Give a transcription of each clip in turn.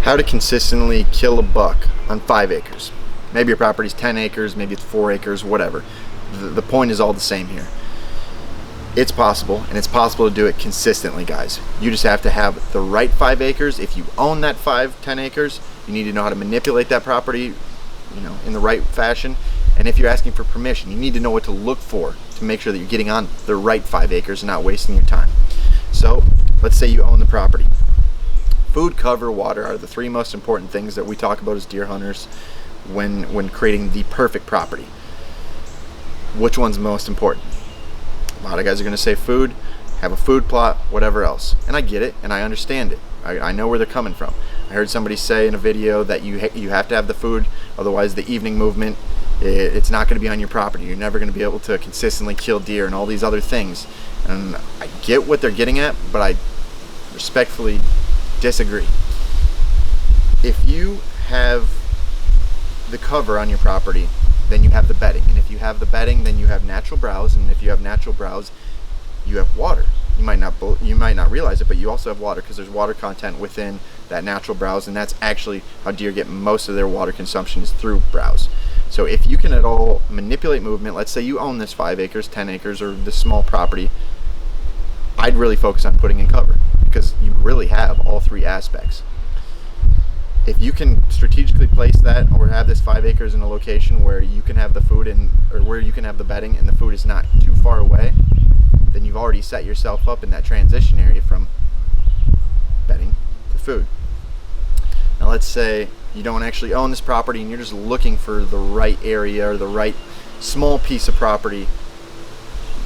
How to consistently kill a buck on 5 acres. Maybe your property's 10 acres, maybe it's 4 acres, whatever. The point is all the same here. It's possible, and it's possible to do it consistently, guys. You just have to have the right 5 acres. If you own that 10 acres, you need to know how to manipulate that property, in the right fashion. And if you're asking for permission, you need to know what to look for to make sure that you're getting on the right 5 acres and not wasting your time. So let's say you own the property. Food, cover, water are the 3 most important things that we talk about as deer hunters when creating the perfect property. Which one's most important? A lot of guys are going to say food, have a food plot, whatever else. And I get it, and I understand it. I know where they're coming from. I heard somebody say in a video that you have to have the food, otherwise the evening movement, it's not going to be on your property. You're never going to be able to consistently kill deer and all these other things. And I get what they're getting at, but I respectfully disagree. If you have the cover on your property, then you have the bedding, and if you have the bedding, then you have natural browse, and if you have natural browse, you have water. You might not realize it, but you also have water because there's water content within that natural browse, and that's actually how deer get most of their water consumption, is through browse. So if you can at all manipulate movement, let's say you own this 5 acres, 10 acres, or this small property, I'd really focus on putting in cover because you really have all 3 aspects. If you can strategically place that, or have this 5 acres in a location where you can have the food or where you can have the bedding and the food is not too far away, then you've already set yourself up in that transition area from bedding to food. Now let's say you don't actually own this property and you're just looking for the right area or the right small piece of property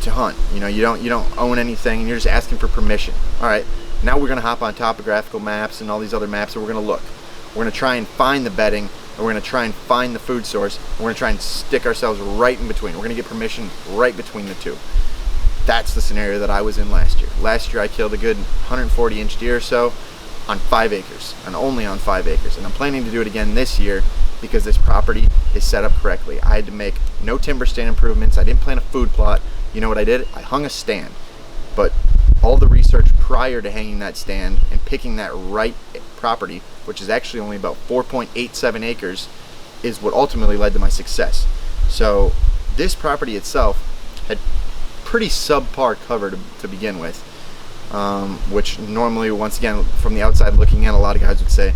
to hunt. You don't own anything and you're just asking for permission. All right, now we're going to hop on topographical maps and all these other maps, and we're going to look. We're going to try and find the bedding, and we're going to try and find the food source, and we're going to try and stick ourselves right in between. We're going to get permission right between the two. That's the scenario that I was in last year. Last year I killed a good 140-inch deer or so on 5 acres, and only on 5 acres. And I'm planning to do it again this year because this property is set up correctly. I had to make no timber stand improvements. I didn't plant a food plot. You know what I did? I hung a stand. But all the research prior to hanging that stand and picking that right property, which is actually only about 4.87 acres, is what ultimately led to my success. So this property itself had pretty subpar cover to begin with, which normally, once again, from the outside looking in, a lot of guys would say,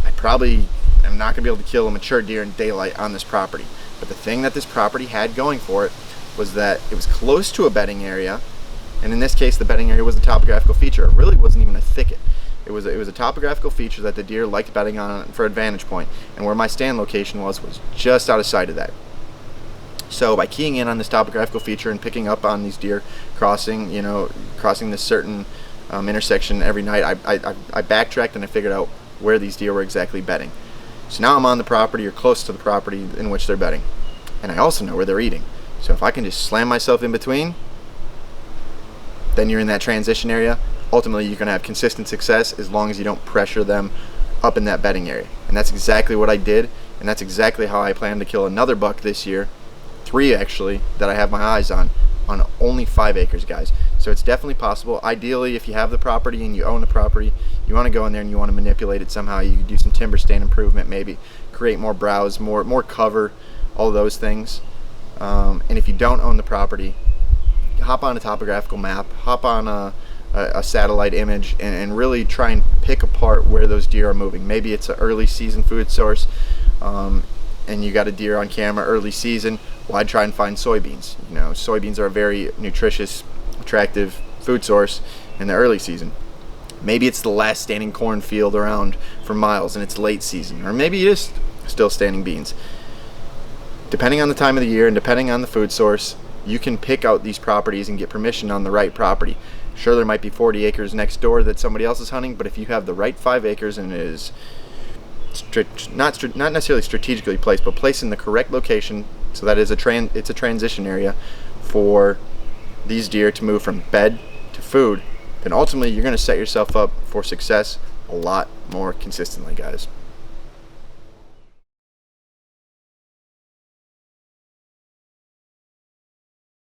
I probably am not going to be able to kill a mature deer in daylight on this property. But the thing that this property had going for it was that it was close to a bedding area, and in this case the bedding area was a topographical feature. It really wasn't even a thicket. It was a topographical feature that the deer liked bedding on for a vantage point, and where my stand location was just out of sight of that. So by keying in on this topographical feature and picking up on these deer crossing this certain intersection every night, I backtracked and I figured out where these deer were exactly bedding. So now I'm on the property or close to the property in which they're bedding, and I also know where they're eating. So if I can just slam myself in between, then you're in that transition area. Ultimately, you're going to have consistent success as long as you don't pressure them up in that bedding area. And that's exactly what I did, and that's exactly how I plan to kill another buck this year. 3 actually, that I have my eyes on only 5 acres, guys. So it's definitely possible. Ideally, if you have the property and you own the property, you want to go in there and you want to manipulate it somehow. You can do some timber stand improvement, maybe create more browse, more cover, all those things. And if you don't own the property, hop on a topographical map, hop on a satellite image, and really try and pick apart where those deer are moving. Maybe it's an early season food source, and you got a deer on camera early season. Well, I'd try and find soybeans. Soybeans are a very nutritious, attractive food source in the early season. Maybe it's the last standing cornfield around for miles and it's late season, or maybe it is still standing beans. Depending on the time of the year and depending on the food source, you can pick out these properties and get permission on the right property. Sure, there might be 40 acres next door that somebody else is hunting, but if you have the right 5 acres and it is not necessarily strategically placed, but placed in the correct location, so that is it's a transition area for these deer to move from bed to food, then ultimately you're going to set yourself up for success a lot more consistently, guys.